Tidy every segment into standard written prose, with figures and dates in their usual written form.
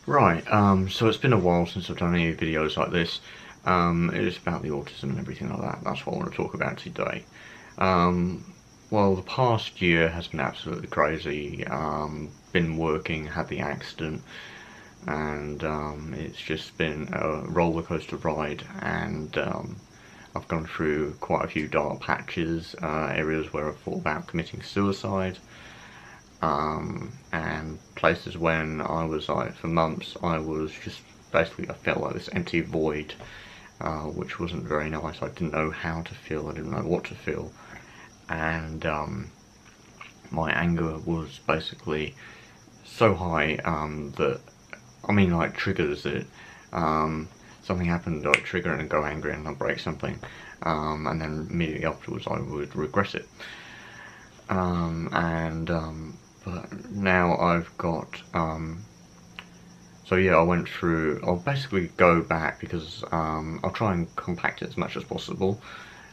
Right, so it's been a while since I've done any videos like this. It is about the autism and everything like that. That's what I want to talk about today. Um, well, the past year has been absolutely crazy. Been working, had the accident, and it's just been a roller coaster ride. And I've gone through quite a few dark patches, areas where I thought about committing suicide. And places when I was like, for months, I was just basically, I felt like this empty void, which wasn't very nice. I didn't know how to feel, I didn't know what to feel, and my anger was basically so high that, I mean, like, triggers it. Something happened, I'd trigger it and go angry and I'd break something, and then immediately afterwards I would regret it. But now I've got, so yeah, I went through, I'll basically go back because I'll try and compact it as much as possible,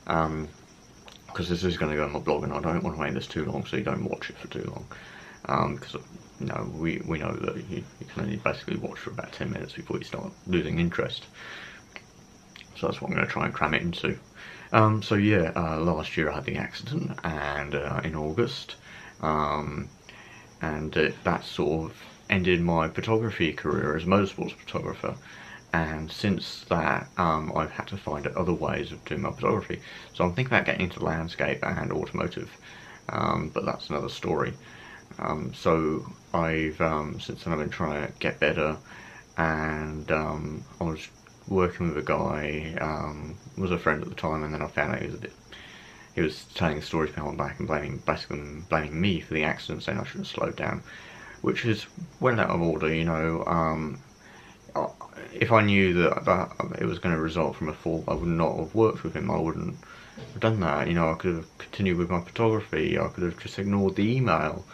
because this is going to go on my blog and I don't want to make this too long so you don't watch it for too long, because you know, we know that you can only basically watch for about 10 minutes before you start losing interest. So that's what I'm going to try and cram it into. So yeah, last year I had the accident, and in August, and that sort of ended my photography career as a motorsports photographer. And since that, I've had to find other ways of doing my photography. So I'm thinking about getting into landscape and automotive, but that's another story. So I've since then I've been trying to get better, and I was working with a guy, was a friend at the time, and then I found out he was telling stories behind my back and basically blaming me for the accident, saying I should have slowed down, which is well out of order, you know. If I knew that it was going to result from a fault, I would not have worked with him. I wouldn't have done that, you know. I could have continued with my photography. I could have just ignored the email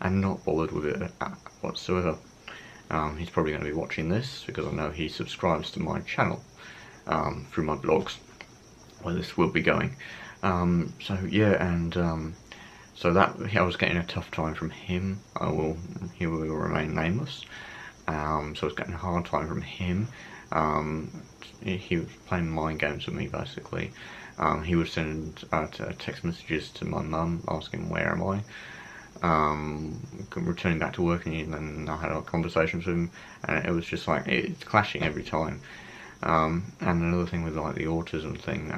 and not bothered with it whatsoever. He's probably going to be watching this because I know he subscribes to my channel through my blogs, where this will be going. So yeah, and so that I was getting a tough time from him. He will remain nameless. So I was getting a hard time from him. He was playing mind games with me basically. He would send text messages to my mum asking where am I. Returning back to work, and then I had conversations with him, and it was just like it's clashing every time. And another thing with like the autism thing,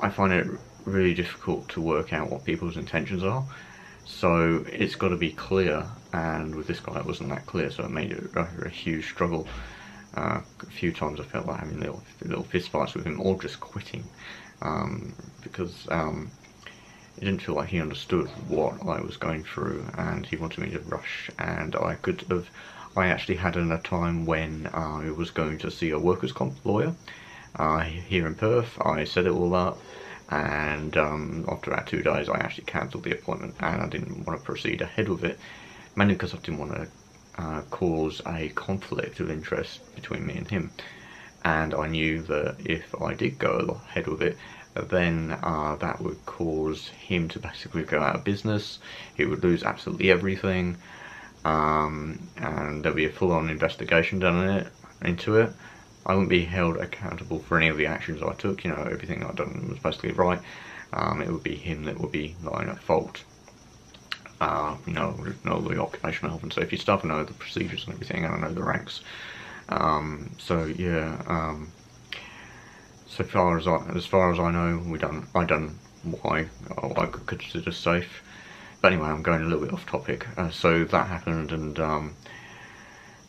I find it really difficult to work out what people's intentions are. So it's got to be clear, and with this guy it wasn't that clear, so it made it a huge struggle. A few times I felt like having little fist fights with him, or just quitting, because it didn't feel like he understood what I was going through, and he wanted me to rush. And I actually had a time when I was going to see a workers' comp lawyer here in Perth. I set it all up, and after about 2 days I actually cancelled the appointment, and I didn't want to proceed ahead with it, mainly because I didn't want to cause a conflict of interest between me and him. And I knew that if I did go ahead with it, then that would cause him to basically go out of business. He would lose absolutely everything, and there'd be a full-on investigation done into it. I wouldn't be held accountable for any of the actions I took. You know, everything I'd done was basically right. It would be him that would be lying at fault. You know, know the occupational health and safety stuff, I know the procedures and everything, and I know the ranks. So yeah. So far as I know, I done what I could consider safe. But anyway, I'm going a little bit off topic. So that happened, and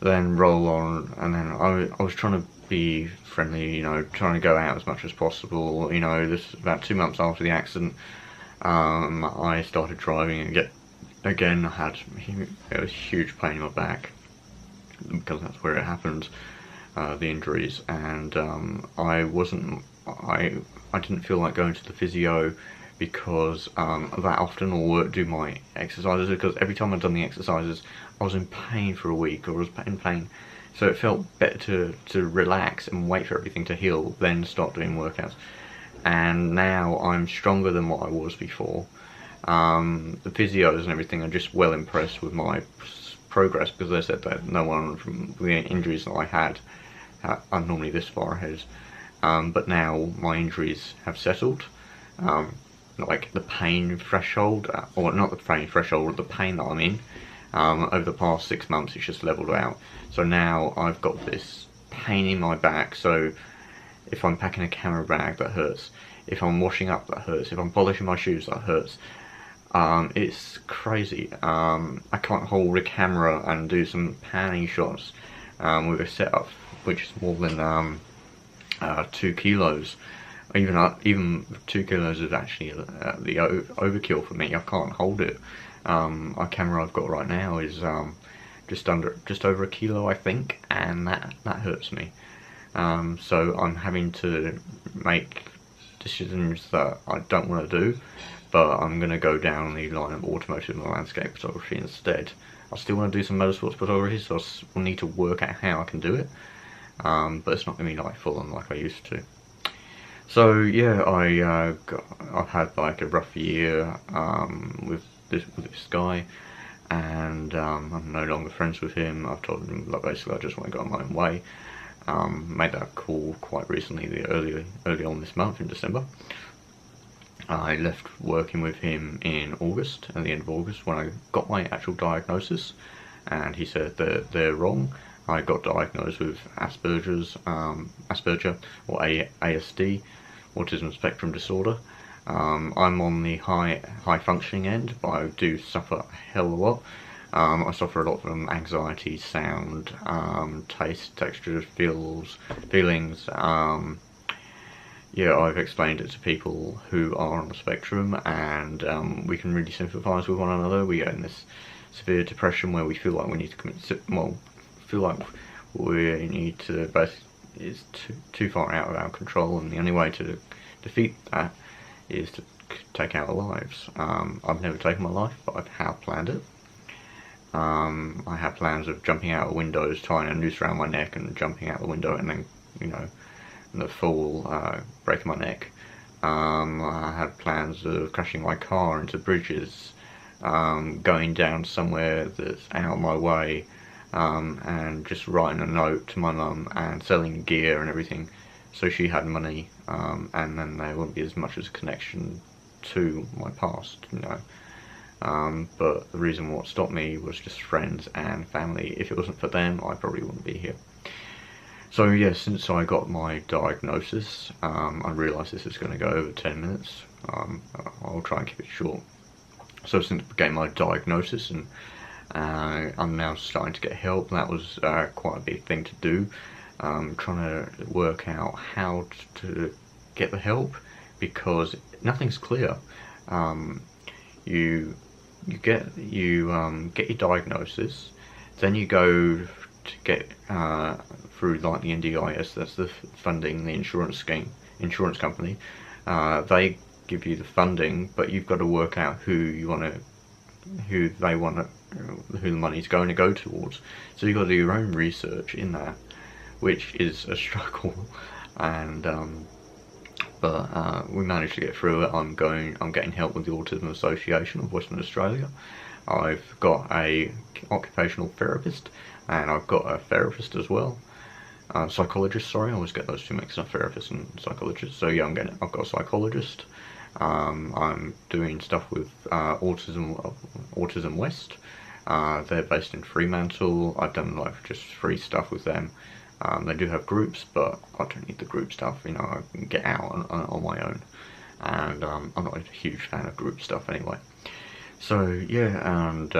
then roll on, and then I was trying to be friendly, you know, trying to go out as much as possible. You know, this about 2 months after the accident, I started driving and again I had a huge pain in my back because that's where it happened. The injuries, and I didn't feel like going to the physio because that often, or do my exercises, because every time I'd done the exercises I was in pain for a week, or was in pain, so it felt better to relax and wait for everything to heal, then start doing workouts. And now I'm stronger than what I was before. The physios and everything are just well impressed with my progress, because they said that no one from the injuries that I had are normally this far ahead. But now my injuries have settled. Like the pain threshold, or not the pain threshold, the pain that I'm in, over the past 6 months, it's just leveled out. So now I've got this pain in my back, so if I'm packing a camera bag, that hurts. If I'm washing up, that hurts. If I'm polishing my shoes, that hurts. It's crazy. I can't hold a camera and do some panning shots with a setup which is more than 2 kilos. Even 2 kilos is actually the overkill for me. I can't hold it. A camera I've got right now is just over a kilo, I think, and that hurts me. So I'm having to make decisions that I don't want to do, but I'm going to go down the line of automotive and landscape photography instead. I still want to do some motorsports photography, so I will need to work out how I can do it, but it's not going to be like full on like I used to. So yeah, I've had like a rough year with this guy, and I'm no longer friends with him. I've told him that basically I just want to go my own way. Made that call quite recently, early on this month in December. I left working with him in August, at the end of August, when I got my actual diagnosis, and he said that they're wrong. I got diagnosed with Asperger or ASD, Autism Spectrum Disorder. I'm on the high functioning end, but I do suffer a hell of a lot. I suffer a lot from anxiety, sound, taste, textures, feelings. Yeah, I've explained it to people who are on the spectrum, and we can really sympathise with one another. We get in this severe depression where we feel like we need to it's too far out of our control, and the only way to defeat that is to take our lives. I've never taken my life, but I have planned it. I have plans of jumping out of windows, tying a noose around my neck and jumping out the window, and then, you know, in the fall, breaking my neck. I had plans of crashing my car into bridges, going down somewhere that's out of my way, and just writing a note to my mum and selling gear and everything, so she had money, and then there wouldn't be as much as a connection to my past, you know. But the reason what stopped me was just friends and family. If it wasn't for them, I probably wouldn't be here. So yeah, since I got my diagnosis, I realised this is going to go over 10 minutes. I'll try and keep it short. So since I getting my diagnosis, and I'm now starting to get help, that was quite a big thing to do. Trying to work out how to get the help, because nothing's clear. You get your diagnosis, then you go to get through like the NDIS, that's the funding, the insurance company. They give you the funding, but you've got to work out who the money's going to go towards. So you've got to do your own research in that, which is a struggle. And but we managed to get through it. I'm getting help with the Autism Association of Western Australia. I've got a occupational therapist, and I've got a therapist as well. Psychologist, sorry, I always get those two mixed up, therapist and psychologist. So yeah, I've got a psychologist. I'm doing stuff with Autism West. They're based in Fremantle. I've done like just free stuff with them. They do have groups, but I don't need the group stuff, you know. I can get out on my own, and I'm not a huge fan of group stuff anyway. So yeah, and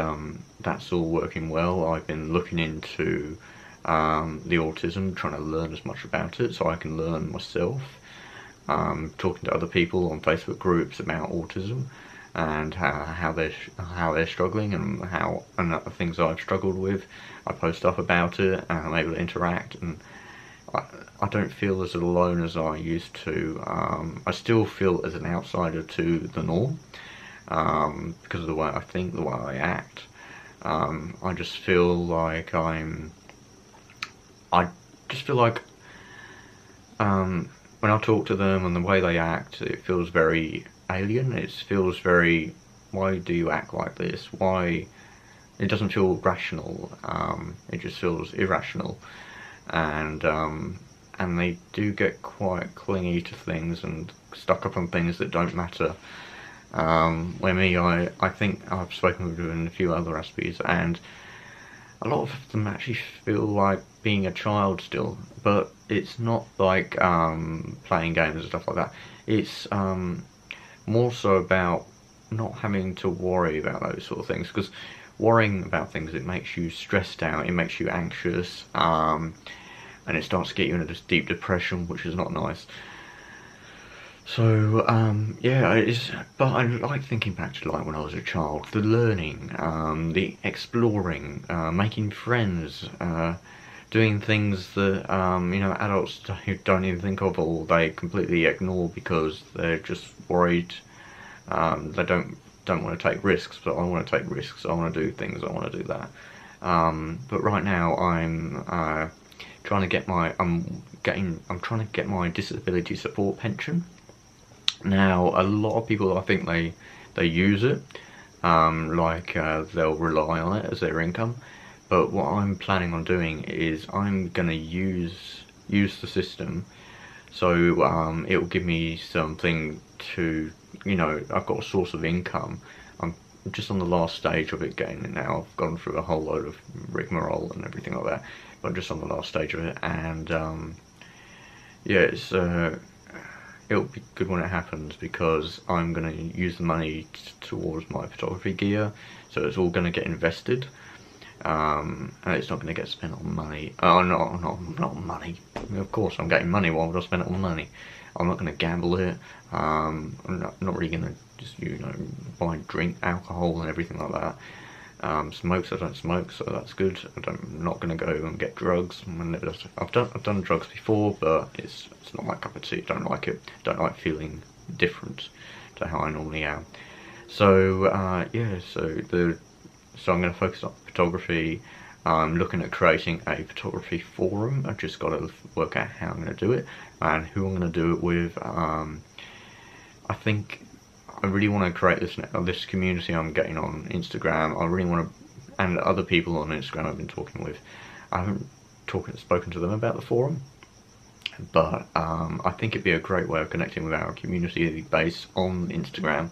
that's all working well. I've been looking into the autism, trying to learn as much about it so I can learn myself. Talking to other people on Facebook groups about autism and how they're struggling, and other things I've struggled with. I post stuff about it, and I'm able to interact, and I don't feel as alone as I used to. I still feel as an outsider to the norm, because of the way I think, the way I act. I just feel like when I talk to them and the way they act, it feels very alien. It feels very, why do you act like this? Why it doesn't feel rational. It just feels irrational, and they do get quite clingy to things and stuck up on things that don't matter. Where me, I think I've spoken with them in a few other recipes, and a lot of them actually feel like being a child still, but it's not like playing games and stuff like that. It's more so about not having to worry about those sort of things, because worrying about things, it makes you stressed out, it makes you anxious, and it starts to get you into this deep depression, which is not nice. So yeah, but I like thinking back to like when I was a child, the learning, the exploring, making friends, doing things that adults don't even think of, or they completely ignore because they're just worried. They don't want to take risks, but I want to take risks. I want to do things. I want to do that. But right now I'm trying to get I'm trying to get my disability support pension. Now, a lot of people, I think they use it, they'll rely on it as their income. But what I'm planning on doing is I'm gonna use the system, so it will give me something to, I've got a source of income. I'm just on the last stage of it getting it now. I've gone through a whole load of rigmarole and everything like that, but I'm just on the last stage of it, and yeah, it'll be good when it happens, because I'm going to use the money towards my photography gear, so it's all going to get invested, and it's not going to get spent on money. Oh, not money. Of course I'm getting money, why would I spend it on money? I'm not going to gamble it. I'm not really going to just, buy drink, alcohol and everything like that. Smokes, I don't smoke, so that's good. I'm not going to go and get drugs. I've done drugs before, but it's not my cup of tea. Don't like it. Don't like feeling different to how I normally am. So yeah, so I'm going to focus on photography. I'm looking at creating a photography forum. I've just got to work out how I'm going to do it and who I'm going to do it with. I think I really want to create this community I'm getting on Instagram. I really want to, and other people on Instagram I've been talking with. I haven't spoken to them about the forum, but I think it'd be a great way of connecting with our community base on Instagram.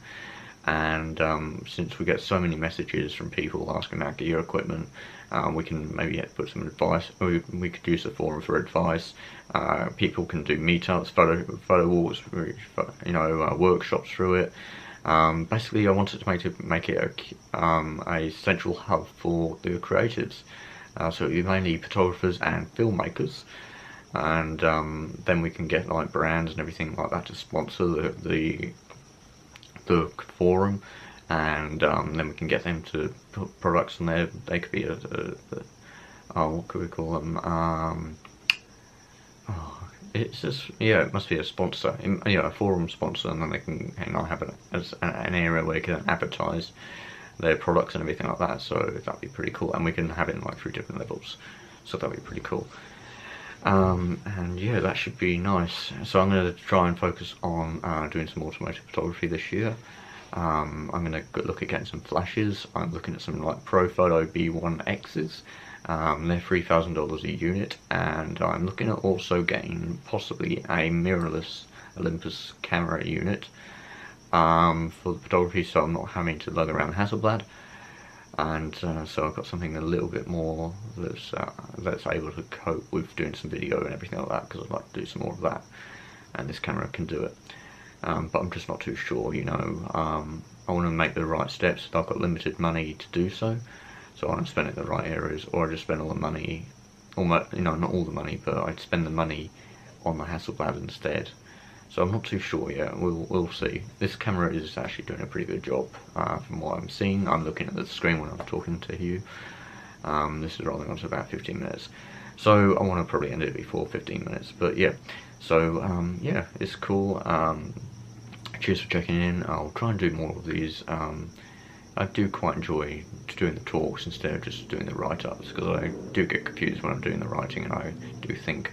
And since we get so many messages from people asking about gear equipment, we can maybe put some advice. We could use the forum for advice. People can do meetups, photo walks, workshops through it. Basically, I wanted to make it a central hub for the creatives. So it'd be mainly photographers and filmmakers, and then we can get like brands and everything like that to sponsor the forum, and then we can get them to put products on there. They could be what could we call them? It's just, it must be a sponsor, a forum sponsor, and then they can have it as an area where they can advertise their products and everything like that. So that'd be pretty cool, and we can have it in like 3 different levels. So that'd be pretty cool. And yeah, that should be nice. So I'm going to try and focus on doing some automotive photography this year. I'm going to look at getting some flashes. I'm looking at some like Profoto B1Xs. They're $3,000 a unit, and I'm looking at also getting possibly a mirrorless Olympus camera unit for the photography, so I'm not having to lug around Hasselblad. And so I've got something a little bit more that's able to cope with doing some video and everything like that, because I'd like to do some more of that, and this camera can do it. But I'm just not too sure, I want to make the right steps. I've got limited money to do so, so I want to spend it in the right areas, or I just spend all the money, almost, not all the money, but I'd spend the money on the Hasselblad instead. So I'm not too sure yet. We'll see. This camera is actually doing a pretty good job from what I'm seeing. I'm looking at the screen when I'm talking to you. This is rolling on to about 15 minutes. So I want to probably end it before 15 minutes. But yeah, so yeah, it's cool. Cheers for checking in. I'll try and do more of these. I do quite enjoy doing the talks instead of just doing the write-ups, because I do get confused when I'm doing the writing, and I do think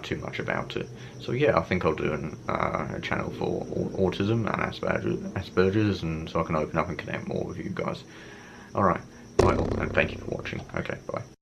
too much about it. So yeah, I think I'll do a channel for autism and Asperger's, and so I can open up and connect more with you guys. Alright, title, and thank you for watching. Okay, bye.